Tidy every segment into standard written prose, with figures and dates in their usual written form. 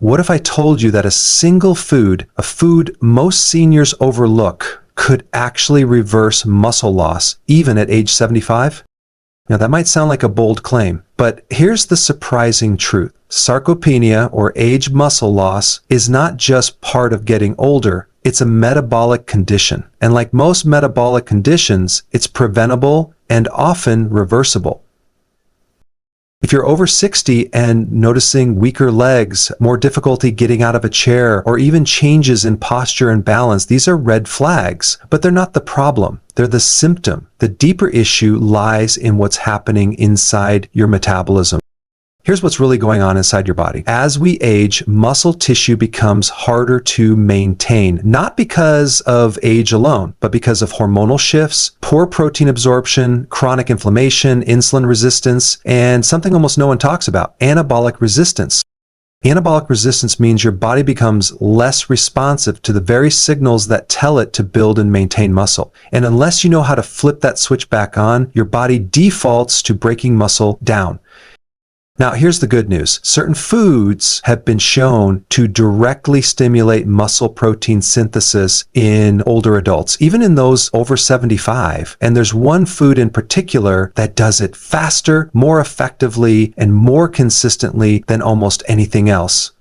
What if I told you that a single food, a food most seniors overlook, could actually reverse muscle loss even at age 75? Now that might sound like a bold claim, but here's the surprising truth. Sarcopenia, or age muscle loss, is not just part of getting older, it's a metabolic condition. And like most metabolic conditions, it's preventable and often reversible. If you're over 60 and noticing weaker legs, more difficulty getting out of a chair, or even changes in posture and balance, these are red flags, but they're not the problem. They're the symptom. The deeper issue lies in what's happening inside your metabolism. Here's what's really going on inside your body. As we age, muscle tissue becomes harder to maintain, not because of age alone, but because of hormonal shifts, poor protein absorption, chronic inflammation, insulin resistance, and something almost no one talks about, anabolic resistance. Anabolic resistance means your body becomes less responsive to the very signals that tell it to build and maintain muscle. And unless you know how to flip that switch back on, your body defaults to breaking muscle down. Now, here's the good news. Certain foods have been shown to directly stimulate muscle protein synthesis in older adults, even in those over 75. And there's one food in particular that does it faster, more effectively, and more consistently than almost anything else.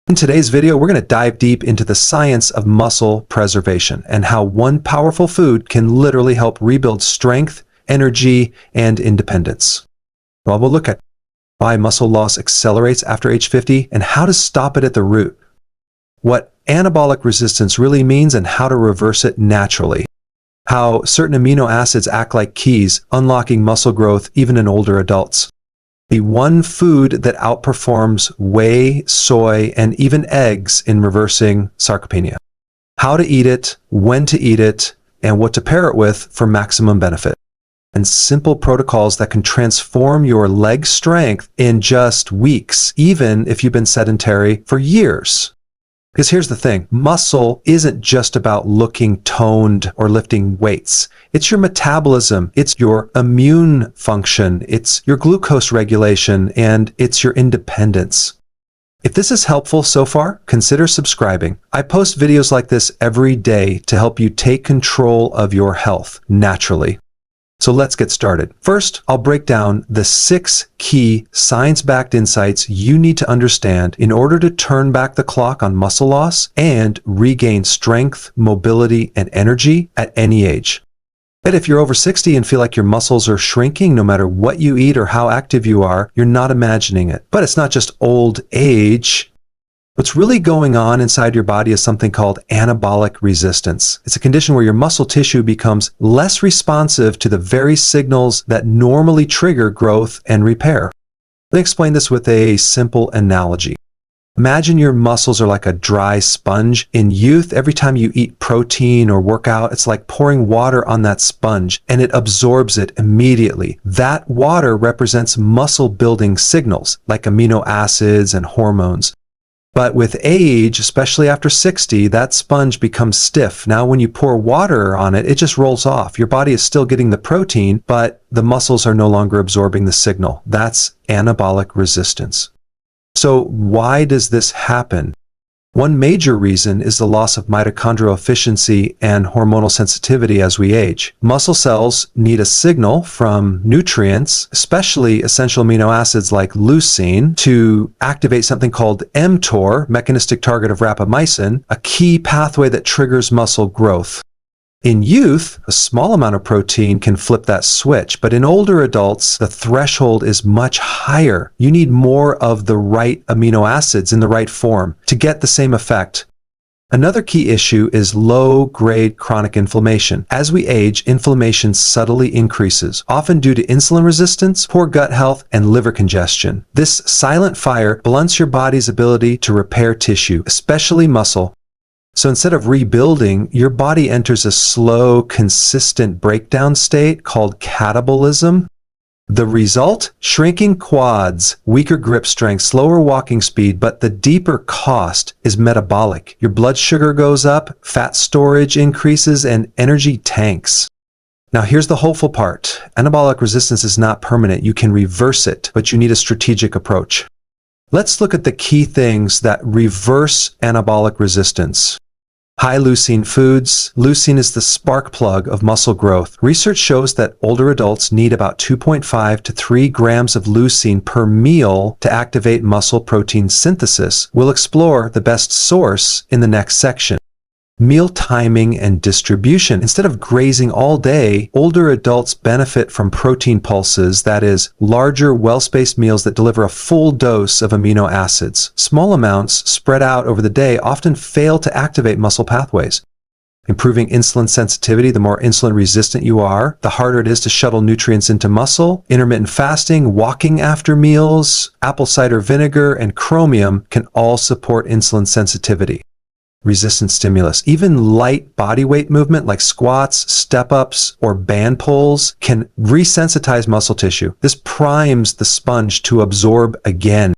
In today's video, we're going to dive deep into the science of muscle preservation and how one powerful food can literally help rebuild strength, energy, and independence. Well, we'll look at why muscle loss accelerates after age 50, and how to stop it at the root, what anabolic resistance really means and how to reverse it naturally, how certain amino acids act like keys, unlocking muscle growth even in older adults, the one food that outperforms whey, soy, and even eggs in reversing sarcopenia, how to eat it, when to eat it, and what to pair it with for maximum benefit, and simple protocols that can transform your leg strength in just weeks, even if you've been sedentary for years. Because here's the thing, muscle isn't just about looking toned or lifting weights. It's your metabolism, it's your immune function, it's your glucose regulation, and it's your independence. If this is helpful so far, consider subscribing. I post videos like this every day to help you take control of your health naturally. So let's get started. First, I'll break down the 6 key science-backed insights you need to understand in order to turn back the clock on muscle loss and regain strength, mobility, and energy at any age. But if you're over 60 and feel like your muscles are shrinking no matter what you eat or how active you are, you're not imagining it. But it's not just old age. What's really going on inside your body is something called anabolic resistance. It's a condition where your muscle tissue becomes less responsive to the very signals that normally trigger growth and repair. Let me explain this with a simple analogy. Imagine your muscles are like a dry sponge. In youth, every time you eat protein or work out, it's like pouring water on that sponge and it absorbs it immediately. That water represents muscle building signals like amino acids and hormones. But with age, especially after 60, that sponge becomes stiff. Now when you pour water on it, it just rolls off. Your body is still getting the protein, but the muscles are no longer absorbing the signal. That's anabolic resistance. So why does this happen? One major reason is the loss of mitochondrial efficiency and hormonal sensitivity as we age. Muscle cells need a signal from nutrients, especially essential amino acids like leucine, to activate something called mTOR, mechanistic target of rapamycin, a key pathway that triggers muscle growth. In youth, a small amount of protein can flip that switch, but in older adults, the threshold is much higher. You need more of the right amino acids in the right form to get the same effect. Another key issue is low-grade chronic inflammation. As we age, inflammation subtly increases, often due to insulin resistance, poor gut health, and liver congestion. This silent fire blunts your body's ability to repair tissue, especially muscle. So instead of rebuilding, your body enters a slow, consistent breakdown state called catabolism. The result? Shrinking quads, weaker grip strength, slower walking speed, but the deeper cost is metabolic. Your blood sugar goes up, fat storage increases, and energy tanks. Now here's the hopeful part. Anabolic resistance is not permanent. You can reverse it, but you need a strategic approach. Let's look at the key things that reverse anabolic resistance. High leucine foods. Leucine is the spark plug of muscle growth. Research shows that older adults need about 2.5 to 3 grams of leucine per meal to activate muscle protein synthesis. We'll explore the best source in the next section. Meal timing and distribution. Instead of grazing all day, older adults benefit from protein pulses, that is, larger, well-spaced meals that deliver a full dose of amino acids. Small amounts spread out over the day often fail to activate muscle pathways. Improving insulin sensitivity. The more insulin resistant you are, the harder it is to shuttle nutrients into muscle. Intermittent fasting, walking after meals, apple cider vinegar, and chromium can all support insulin sensitivity. Resistance stimulus. Even light body weight movement like squats, step-ups, or band pulls can resensitize muscle tissue. This primes the sponge to absorb again.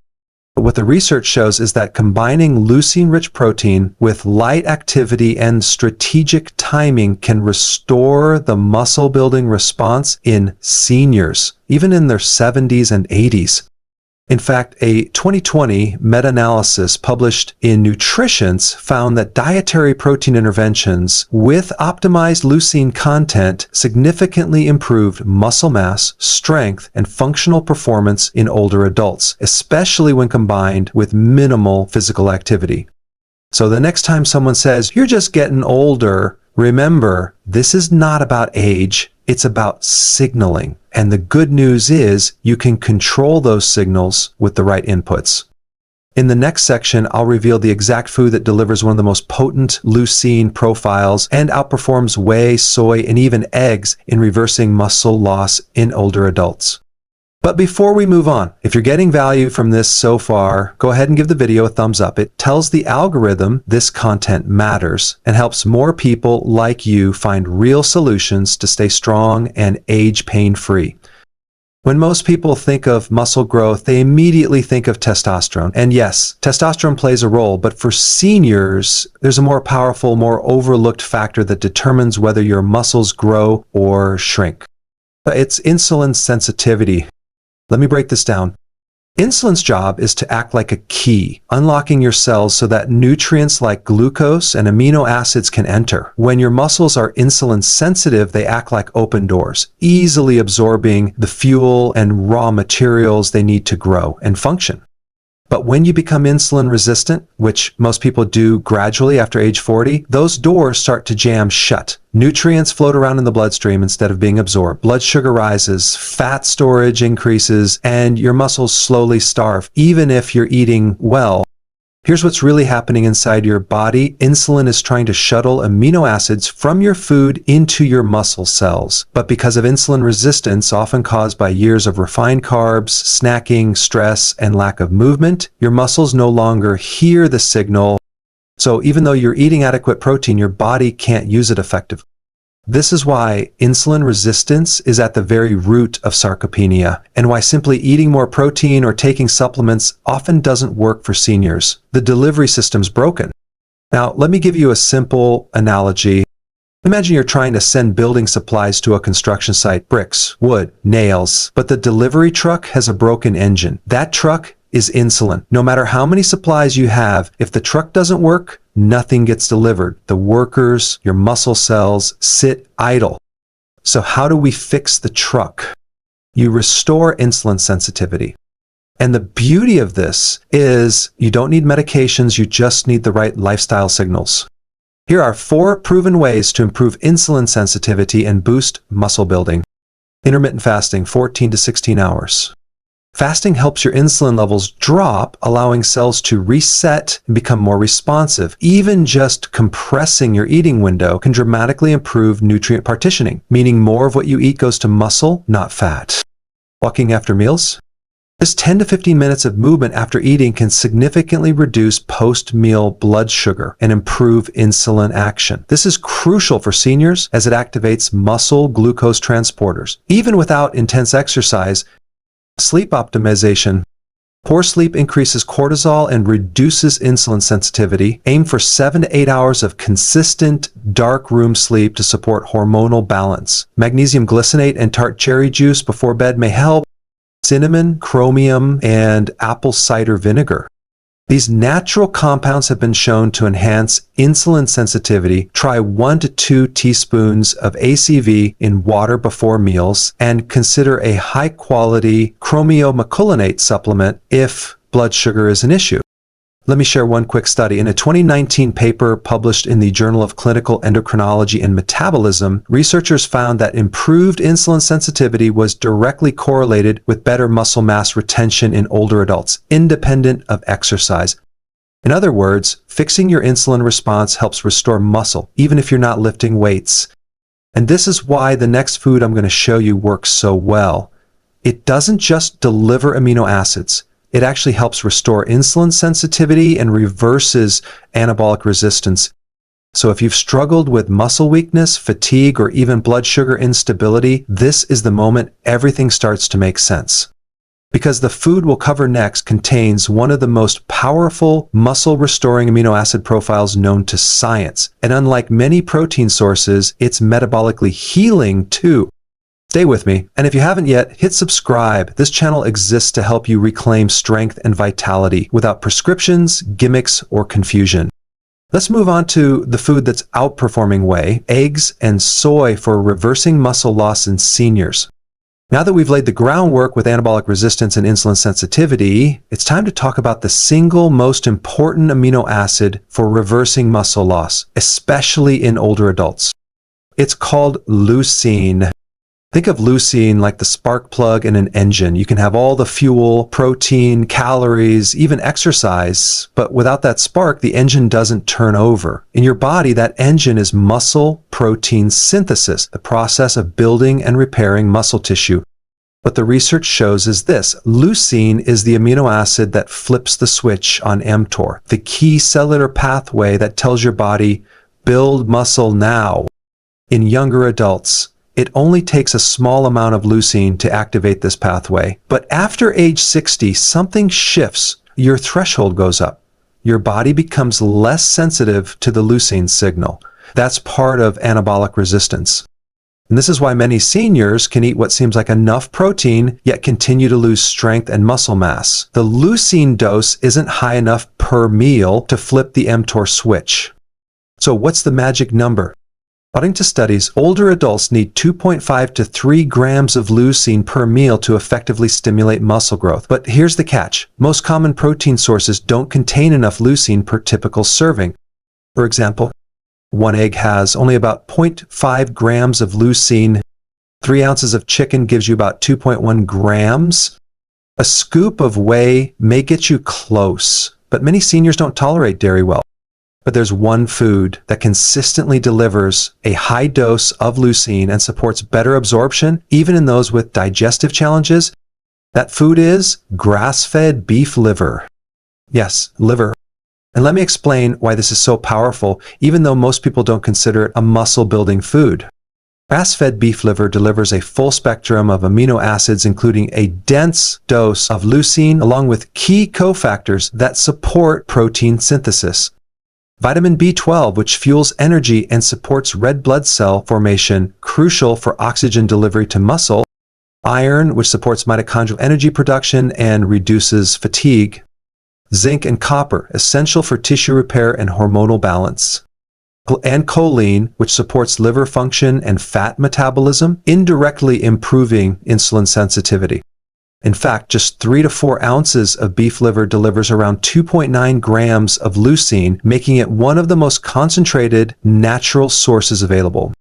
But what the research shows is that combining leucine-rich protein with light activity and strategic timing can restore the muscle-building response in seniors, even in their 70s and 80s. In fact, a 2020 meta-analysis published in Nutrition's found that dietary protein interventions with optimized leucine content significantly improved muscle mass, strength, and functional performance in older adults, especially when combined with minimal physical activity. So the next time someone says, "You're just getting older," remember, this is not about age, it's about signaling. And the good news is you can control those signals with the right inputs. In the next section, I'll reveal the exact food that delivers one of the most potent leucine profiles and outperforms whey, soy, and even eggs in reversing muscle loss in older adults. But before we move on, if you're getting value from this so far, go ahead and give the video a thumbs up. It tells the algorithm this content matters and helps more people like you find real solutions to stay strong and age pain-free. When most people think of muscle growth, they immediately think of testosterone. And yes, testosterone plays a role, but for seniors, there's a more powerful, more overlooked factor that determines whether your muscles grow or shrink. It's insulin sensitivity. Let me break this down. Insulin's job is to act like a key, unlocking your cells so that nutrients like glucose and amino acids can enter. When your muscles are insulin sensitive, they act like open doors, easily absorbing the fuel and raw materials they need to grow and function. But when you become insulin resistant, which most people do gradually after age 40, those doors start to jam shut. Nutrients float around in the bloodstream instead of being absorbed. Blood sugar rises, fat storage increases, and your muscles slowly starve, even if you're eating well. Here's what's really happening inside your body. Insulin is trying to shuttle amino acids from your food into your muscle cells. But because of insulin resistance, often caused by years of refined carbs, snacking, stress, and lack of movement, your muscles no longer hear the signal. So even though you're eating adequate protein, your body can't use it effectively. This is why insulin resistance is at the very root of sarcopenia, and why simply eating more protein or taking supplements often doesn't work for seniors. The delivery system's broken. Now, let me give you a simple analogy. Imagine you're trying to send building supplies to a construction site, bricks, wood, nails, but the delivery truck has a broken engine. That truck is insulin. No matter how many supplies you have, if the truck doesn't work, nothing gets delivered. The workers, your muscle cells, sit idle. So how do we fix the truck? You restore insulin sensitivity. And the beauty of this is you don't need medications, you just need the right lifestyle signals. Here are 4 proven ways to improve insulin sensitivity and boost muscle building. Intermittent fasting, 14 to 16 hours. Fasting helps your insulin levels drop, allowing cells to reset and become more responsive. Even just compressing your eating window can dramatically improve nutrient partitioning, meaning more of what you eat goes to muscle, not fat. Walking after meals? Just 10 to 15 minutes of movement after eating can significantly reduce post-meal blood sugar and improve insulin action. This is crucial for seniors as it activates muscle glucose transporters. Even without intense exercise, sleep optimization. Poor sleep increases cortisol and reduces insulin sensitivity. Aim for 7 to 8 hours of consistent dark room sleep to support hormonal balance. Magnesium glycinate and tart cherry juice before bed may help. cinnamon, chromium, and apple cider vinegar. These natural compounds have been shown to enhance insulin sensitivity. Try 1 to 2 teaspoons of ACV in water before meals, and consider a high-quality chromium supplement if blood sugar is an issue. Let me share one quick study. In a 2019 paper published in the Journal of Clinical Endocrinology and Metabolism, researchers found that improved insulin sensitivity was directly correlated with better muscle mass retention in older adults, independent of exercise. In other words, fixing your insulin response helps restore muscle, even if you're not lifting weights. And this is why the next food I'm going to show you works so well. It doesn't just deliver amino acids. It actually helps restore insulin sensitivity and reverses anabolic resistance. So if you've struggled with muscle weakness, fatigue, or even blood sugar instability, this is the moment everything starts to make sense. Because the food we'll cover next contains one of the most powerful muscle-restoring amino acid profiles known to science. And unlike many protein sources, it's metabolically healing too. Stay with me, and if you haven't yet, hit subscribe. This channel exists to help you reclaim strength and vitality without prescriptions, gimmicks, or confusion. Let's move on to the food that's outperforming whey, eggs and soy for reversing muscle loss in seniors. Now that we've laid the groundwork with anabolic resistance and insulin sensitivity, it's time to talk about the single most important amino acid for reversing muscle loss, especially in older adults. It's called leucine. Think of leucine like the spark plug in an engine. You can have all the fuel, protein, calories, even exercise, but without that spark, the engine doesn't turn over. In your body, that engine is muscle protein synthesis, the process of building and repairing muscle tissue. What the research shows is this: leucine is the amino acid that flips the switch on mTOR, the key cellular pathway that tells your body, build muscle now. In younger adults, it only takes a small amount of leucine to activate this pathway. But after age 60, something shifts. Your threshold goes up. Your body becomes less sensitive to the leucine signal. That's part of anabolic resistance. And this is why many seniors can eat what seems like enough protein, yet continue to lose strength and muscle mass. The leucine dose isn't high enough per meal to flip the mTOR switch. So what's the magic number? According to studies, older adults need 2.5 to 3 grams of leucine per meal to effectively stimulate muscle growth. But here's the catch. Most common protein sources don't contain enough leucine per typical serving. For example, one egg has only about 0.5 grams of leucine. 3 ounces of chicken gives you about 2.1 grams. A scoop of whey may get you close, but many seniors don't tolerate dairy well. But there's one food that consistently delivers a high dose of leucine and supports better absorption, even in those with digestive challenges. That food is grass-fed beef liver. Yes, liver. And let me explain why this is so powerful, even though most people don't consider it a muscle-building food. Grass-fed beef liver delivers a full spectrum of amino acids, including a dense dose of leucine, along with key cofactors that support protein synthesis. Vitamin B12, which fuels energy and supports red blood cell formation, crucial for oxygen delivery to muscle. Iron, which supports mitochondrial energy production and reduces fatigue. Zinc and copper, essential for tissue repair and hormonal balance. And choline, which supports liver function and fat metabolism, indirectly improving insulin sensitivity. In fact, just 3 to 4 ounces of beef liver delivers around 2.9 grams of leucine, making it one of the most concentrated natural sources available.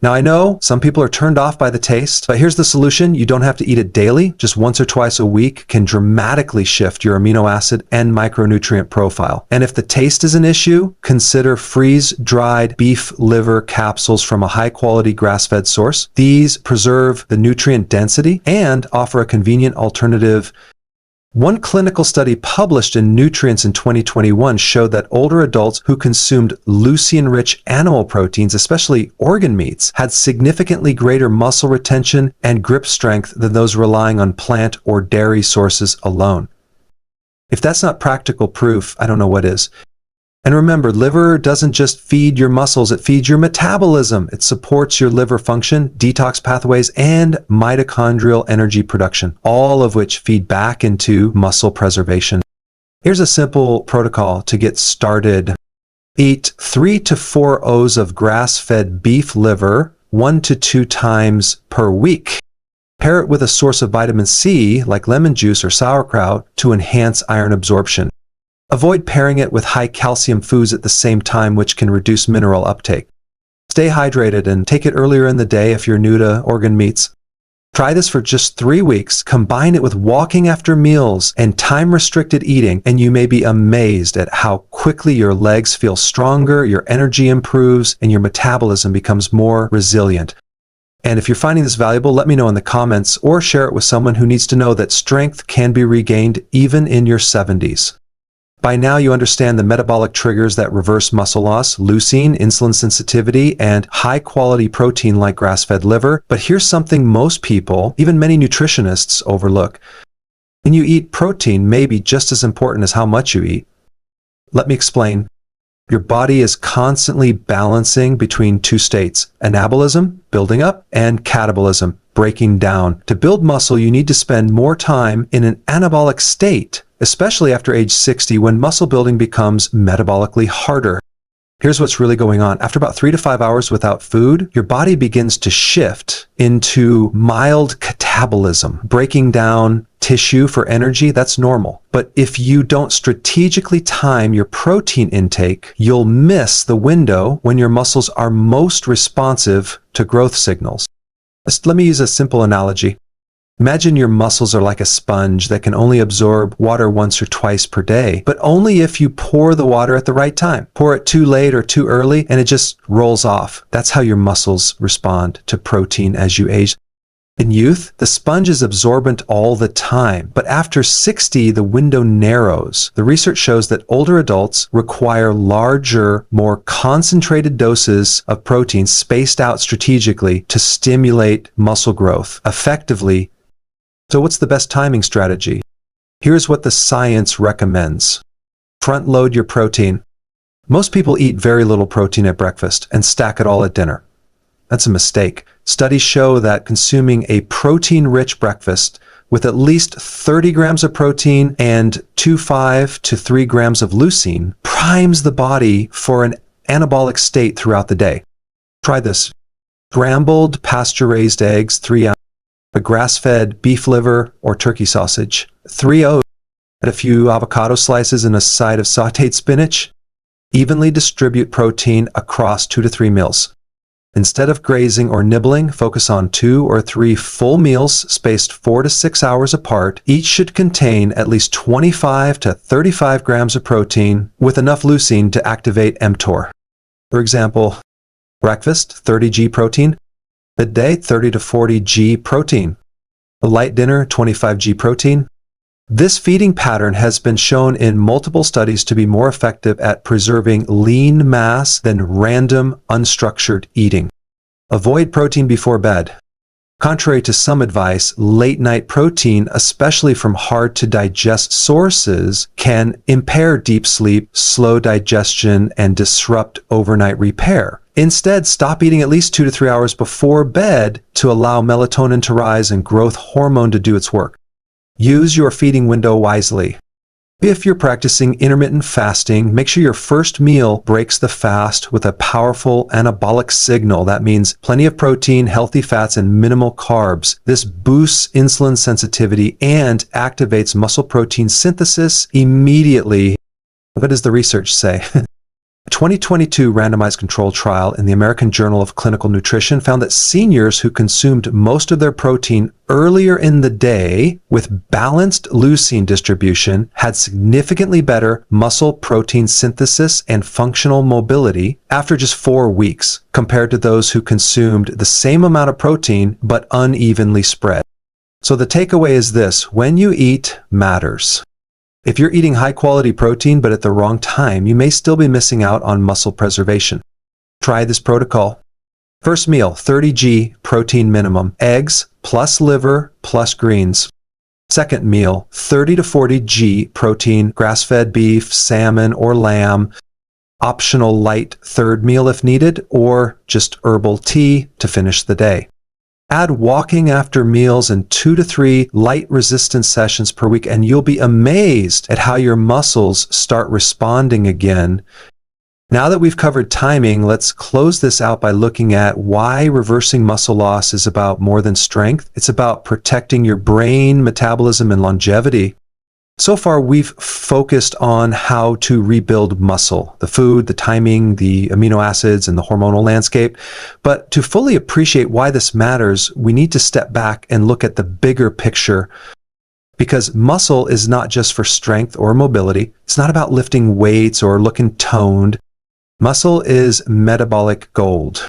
Now I know some people are turned off by the taste, but here's the solution. You don't have to eat it daily. Just once or twice a week can dramatically shift your amino acid and micronutrient profile. And if the taste is an issue, consider freeze-dried beef liver capsules from a high-quality grass-fed source. These preserve the nutrient density and offer a convenient alternative. One clinical study published in Nutrients in 2021 showed that older adults who consumed leucine-rich animal proteins, especially organ meats, had significantly greater muscle retention and grip strength than those relying on plant or dairy sources alone. If that's not practical proof, I don't know what is. And remember, liver doesn't just feed your muscles, it feeds your metabolism. It supports your liver function, detox pathways, and mitochondrial energy production, all of which feed back into muscle preservation. Here's a simple protocol to get started. Eat 3 to 4 O's of grass-fed beef liver 1 to 2 times per week. Pair it with a source of vitamin C, like lemon juice or sauerkraut, to enhance iron absorption. Avoid pairing it with high calcium foods at the same time, which can reduce mineral uptake. Stay hydrated and take it earlier in the day if you're new to organ meats. Try this for just 3 weeks. Combine it with walking after meals and time-restricted eating, and you may be amazed at how quickly your legs feel stronger, your energy improves, and your metabolism becomes more resilient. And if you're finding this valuable, let me know in the comments or share it with someone who needs to know that strength can be regained even in your 70s. By now, you understand the metabolic triggers that reverse muscle loss: leucine, insulin sensitivity, and high-quality protein like grass-fed liver. But here's something most people, even many nutritionists, overlook. When you eat, protein may be just as important as how much you eat. Let me explain. Your body is constantly balancing between two states: anabolism, building up, and catabolism, breaking down. To build muscle, you need to spend more time in an anabolic state, especially after age 60, when muscle building becomes metabolically harder. Here's what's really going on. After about 3 to 5 hours without food, your body begins to shift into mild catabolism, breaking down tissue for energy. That's normal. But if you don't strategically time your protein intake, you'll miss the window when your muscles are most responsive to growth signals. Let me use a simple analogy. Imagine your muscles are like a sponge that can only absorb water once or twice per day, but only if you pour the water at the right time. Pour it too late or too early, and it just rolls off. That's how your muscles respond to protein as you age. In youth, the sponge is absorbent all the time, but after 60, the window narrows. The research shows that older adults require larger, more concentrated doses of protein spaced out strategically to stimulate muscle growth effectively. So what's the best timing strategy? Here's what the science recommends. Front load your protein. Most people eat very little protein at breakfast and stack it all at dinner. That's a mistake. Studies show that consuming a protein-rich breakfast with at least 30 grams of protein and 2.5 to 3 grams of leucine primes the body for an anabolic state throughout the day. Try this. Scrambled pasture-raised eggs, 3 ounces. A grass-fed beef liver or turkey sausage, 3 O's, add a few avocado slices and a side of sautéed spinach. Evenly distribute protein across 2 to 3 meals. Instead of grazing or nibbling, focus on 2 or 3 full meals spaced 4 to 6 hours apart. Each should contain at least 25 to 35 grams of protein with enough leucine to activate mTOR. For example, breakfast, 30 g protein. Midday, 30 to 40 g protein. A light dinner, 25 g protein. This feeding pattern has been shown in multiple studies to be more effective at preserving lean mass than random, unstructured eating. Avoid protein before bed. Contrary to some advice, late-night protein, especially from hard-to-digest sources, can impair deep sleep, slow digestion, and disrupt overnight repair. Instead, stop eating at least 2 to 3 hours before bed to allow melatonin to rise and growth hormone to do its work. Use your feeding window wisely. If you're practicing intermittent fasting, make sure your first meal breaks the fast with a powerful anabolic signal. That means plenty of protein, healthy fats, and minimal carbs. This boosts insulin sensitivity and activates muscle protein synthesis immediately. What does the research say? A 2022 randomized controlled trial in the American Journal of Clinical Nutrition found that seniors who consumed most of their protein earlier in the day with balanced leucine distribution had significantly better muscle protein synthesis and functional mobility after just 4 weeks compared to those who consumed the same amount of protein but unevenly spread. So the takeaway is this: when you eat matters. If you're eating high-quality protein but at the wrong time, you may still be missing out on muscle preservation. Try this protocol. First meal, 30 g protein minimum, eggs plus liver plus greens. Second meal, 30 to 40 g protein, grass-fed beef, salmon, or lamb. optional light third meal if needed, or just herbal tea to finish the day. Add walking after meals and 2 to 3 light resistance sessions per week, and you'll be amazed at how your muscles start responding again. Now that we've covered timing, let's close this out by looking at why reversing muscle loss is about more than strength. It's about protecting your brain, metabolism, and longevity. So far, we've focused on how to rebuild muscle, the food, the timing, the amino acids, and the hormonal landscape. But to fully appreciate why this matters, we need to step back and look at the bigger picture. Because muscle is not just for strength or mobility. It's not about lifting weights or looking toned. Muscle is metabolic gold.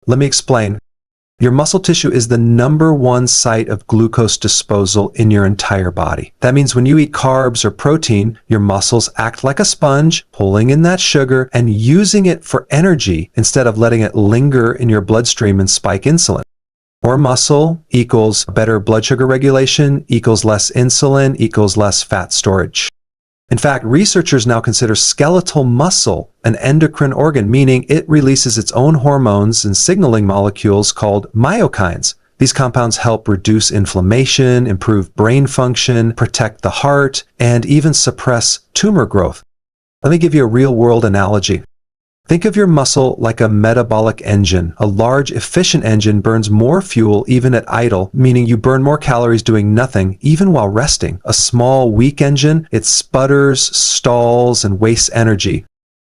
Let me explain. Your muscle tissue is the #1 site of glucose disposal in your entire body. That means when you eat carbs or protein, your muscles act like a sponge, pulling in that sugar and using it for energy instead of letting it linger in your bloodstream and spike insulin. More muscle equals better blood sugar regulation, equals less insulin, equals less fat storage. In fact, researchers now consider skeletal muscle an endocrine organ, meaning it releases its own hormones and signaling molecules called myokines. These compounds help reduce inflammation, improve brain function, protect the heart, and even suppress tumor growth. Let me give you a real-world analogy. Think of your muscle like a metabolic engine. A large, efficient engine burns more fuel even at idle, meaning you burn more calories doing nothing, even while resting. A small, weak engine, it sputters, stalls, and wastes energy.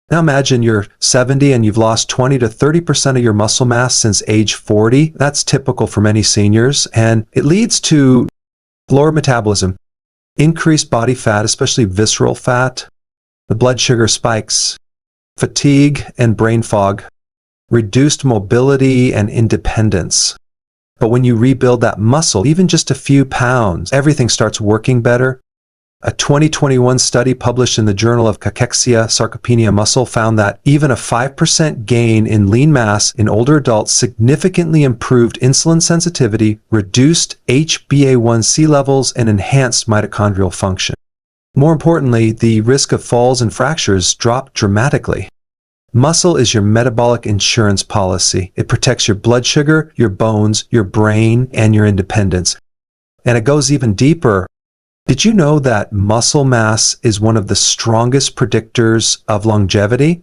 Now imagine you're 70 and you've lost 20 to 30% of your muscle mass since age 40. That's typical for many seniors, and it leads to lower metabolism, increased body fat, especially visceral fat, the blood sugar spikes, fatigue and brain fog, reduced mobility and independence. But when you rebuild that muscle, even just a few pounds, everything starts working better. A 2021 study published in the Journal of Cachexia, Sarcopenia Muscle found that even a 5% gain in lean mass in older adults significantly improved insulin sensitivity, reduced HbA1c levels, and enhanced mitochondrial function. More importantly, the risk of falls and fractures dropped dramatically. Muscle is your metabolic insurance policy. It protects your blood sugar, your bones, your brain, and your independence. And it goes even deeper. Did you know that muscle mass is one of the strongest predictors of longevity?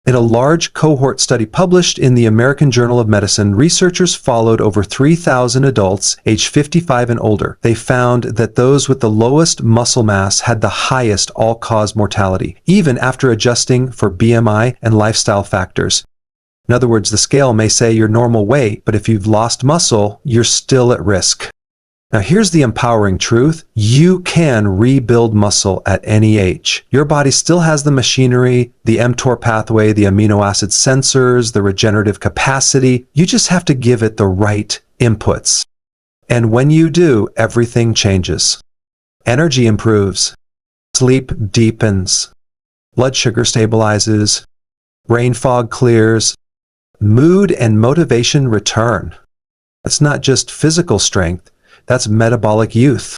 In a large cohort study published in the American Journal of Medicine, researchers followed over 3,000 adults aged 55 and older. They found that those with the lowest muscle mass had the highest all-cause mortality, even after adjusting for BMI and lifestyle factors. In other words, the scale may say you're normal weight, but if you've lost muscle, you're still at risk. Now here's the empowering truth. You can rebuild muscle at any age. Your body still has the machinery, the mTOR pathway, the amino acid sensors, the regenerative capacity. You just have to give it the right inputs. And when you do, everything changes. Energy improves. Sleep deepens. Blood sugar stabilizes. Brain fog clears. Mood and motivation return. It's not just physical strength. That's metabolic youth.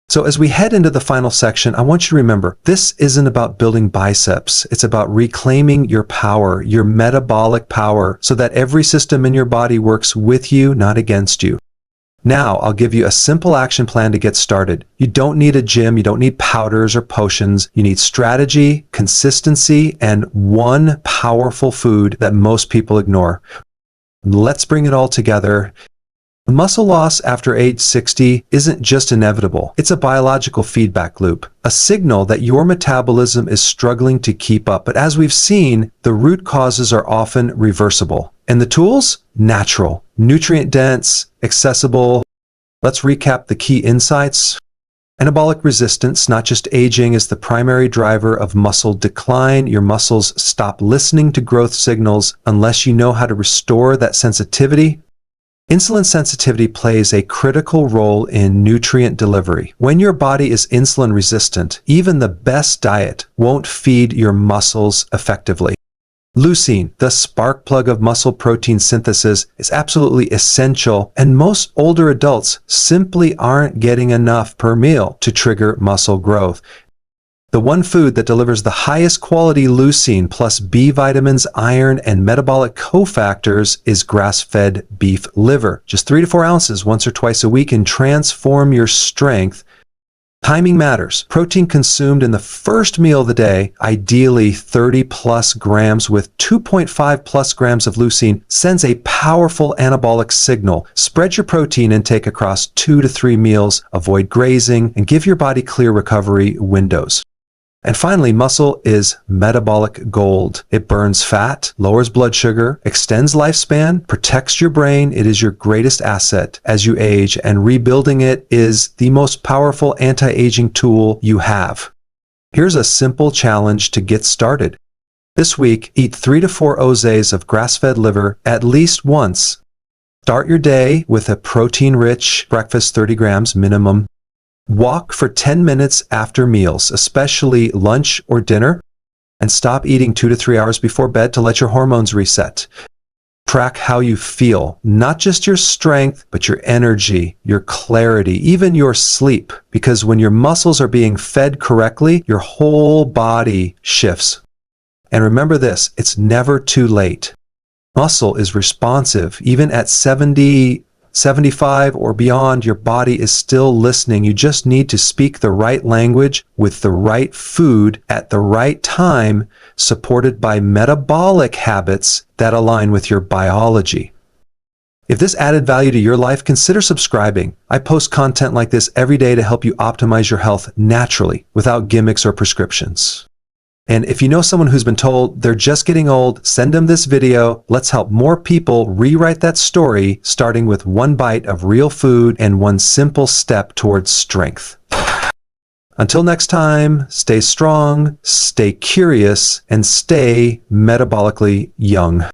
So as we head into the final section, I want you to remember, this isn't about building biceps. It's about reclaiming your power, your metabolic power, so that every system in your body works with you, not against you. Now, I'll give you a simple action plan to get started. You don't need a gym. You don't need powders or potions. You need strategy, consistency, and one powerful food that most people ignore. Let's bring it all together. Muscle loss after age 60 isn't just inevitable. It's a biological feedback loop, a signal that your metabolism is struggling to keep up. But as we've seen, the root causes are often reversible. And the tools? Natural, nutrient-dense, accessible. Let's recap the key insights. Anabolic resistance, not just aging, is the primary driver of muscle decline. Your muscles stop listening to growth signals unless you know how to restore that sensitivity. Insulin sensitivity plays a critical role in nutrient delivery. When your body is insulin resistant, even the best diet won't feed your muscles effectively. Leucine, the spark plug of muscle protein synthesis, is absolutely essential, and most older adults simply aren't getting enough per meal to trigger muscle growth. The one food that delivers the highest quality leucine plus B vitamins, iron, and metabolic cofactors is grass-fed beef liver. Just 3 to 4 ounces once or twice a week can transform your strength. Timing matters. Protein consumed in the first meal of the day, ideally 30 plus grams with 2.5 plus grams of leucine, sends a powerful anabolic signal. Spread your protein intake across 2 to 3 meals, avoid grazing, and give your body clear recovery windows. And finally, muscle is metabolic gold. It burns fat, lowers blood sugar, extends lifespan, protects your brain. It is your greatest asset as you age, and rebuilding it is the most powerful anti-aging tool you have. Here's a simple challenge to get started. This week, eat 3 to 4 ounces of grass-fed liver at least once. Start your day with a protein-rich breakfast, 30 grams minimum. Walk for 10 minutes after meals, especially lunch or dinner, and stop eating 2 to 3 hours before bed to let your hormones reset. Track how you feel, not just your strength, but your energy, your clarity, even your sleep, because when your muscles are being fed correctly, your whole body shifts. And remember this, it's never too late. Muscle is responsive, even at 70, 75 or beyond, your body is still listening. You just need to speak the right language with the right food at the right time, supported by metabolic habits that align with your biology. If this added value to your life, consider subscribing. I post content like this every day to help you optimize your health naturally, without gimmicks or prescriptions. And if you know someone who's been told they're just getting old, send them this video. Let's help more people rewrite that story, starting with 1 bite of real food and 1 simple step towards strength. Until next time, stay strong, stay curious, and stay metabolically young.